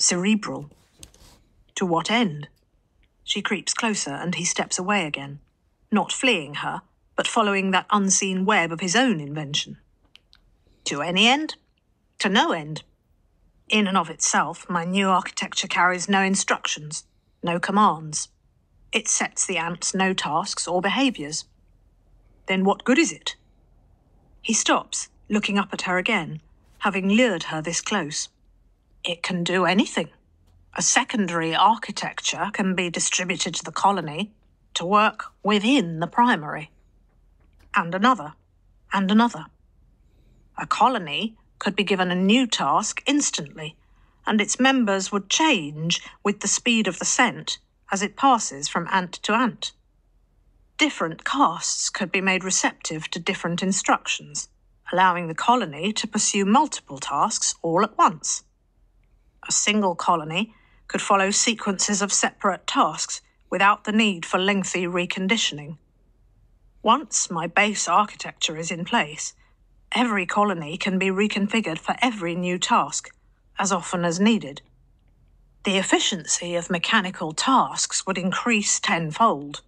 cerebral. To what end? She creeps closer and he steps away again, not fleeing her, but following that unseen web of his own invention. To any end? To no end. In and of itself, my new architecture carries no instructions, no commands. It sets the ants no tasks or behaviours. Then what good is it? He stops, looking up at her again, having lured her this close. It can do anything. A secondary architecture can be distributed to the colony to work within the primary. And another, and another. A colony could be given a new task instantly, and its members would change with the speed of the scent as it passes from ant to ant. Different castes could be made receptive to different instructions, allowing the colony to pursue multiple tasks all at once. A single colony could follow sequences of separate tasks without the need for lengthy reconditioning. Once my base architecture is in place, every colony can be reconfigured for every new task, as often as needed. The efficiency of mechanical tasks would increase tenfold.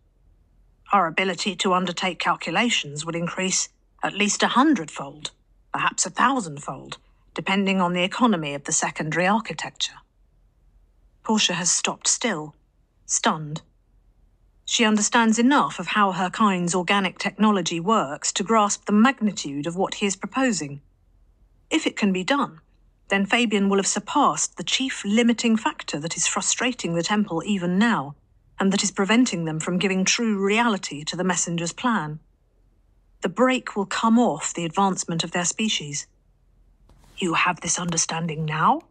Our ability to undertake calculations would increase at least 100-fold, perhaps 1,000-fold, depending on the economy of the secondary architecture. Portia has stopped still, stunned. She understands enough of how her kind's organic technology works to grasp the magnitude of what he is proposing. If it can be done, then Fabian will have surpassed the chief limiting factor that is frustrating the Temple even now, and that is preventing them from giving true reality to the messenger's plan. The brake will come off the advancement of their species. You have this understanding now?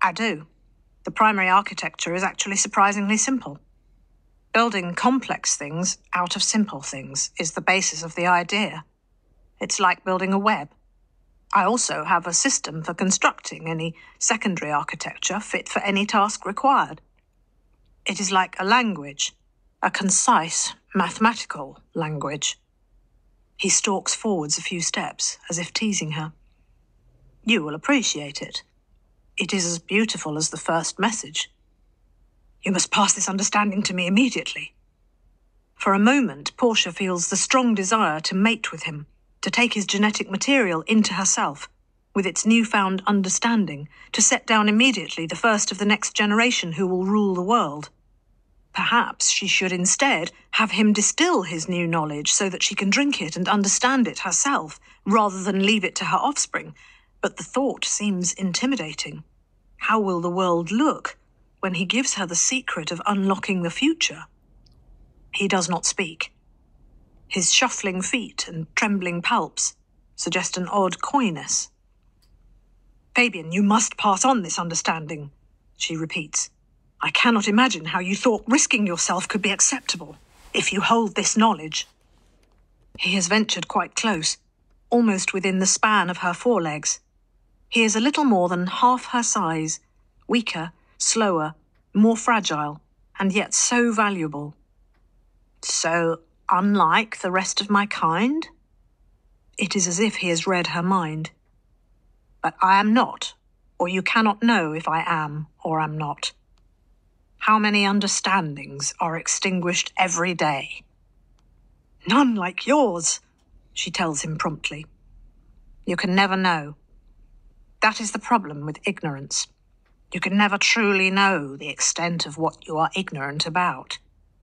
I do. The primary architecture is actually surprisingly simple. Building complex things out of simple things is the basis of the idea. It's like building a web. I also have a system for constructing any secondary architecture fit for any task required. It is like a language, a concise, mathematical language. He stalks forwards a few steps, as if teasing her. You will appreciate it. It is as beautiful as the first message. You must pass this understanding to me immediately. For a moment, Portia feels the strong desire to mate with him, to take his genetic material into herself, with its newfound understanding, to set down immediately the first of the next generation who will rule the world. Perhaps she should instead have him distill his new knowledge so that she can drink it and understand it herself, rather than leave it to her offspring. But the thought seems intimidating. How will the world look when he gives her the secret of unlocking the future? He does not speak. His shuffling feet and trembling palps suggest an odd coyness. Fabian, you must pass on this understanding, she repeats. I cannot imagine how you thought risking yourself could be acceptable if you hold this knowledge. He has ventured quite close, almost within the span of her forelegs. He is a little more than half her size, weaker, slower, more fragile, and yet so valuable. So unlike the rest of my kind? It is as if he has read her mind. But I am not, or you cannot know if I am or am not. How many understandings are extinguished every day? None like yours, she tells him promptly. You can never know. That is the problem with ignorance. You can never truly know the extent of what you are ignorant about.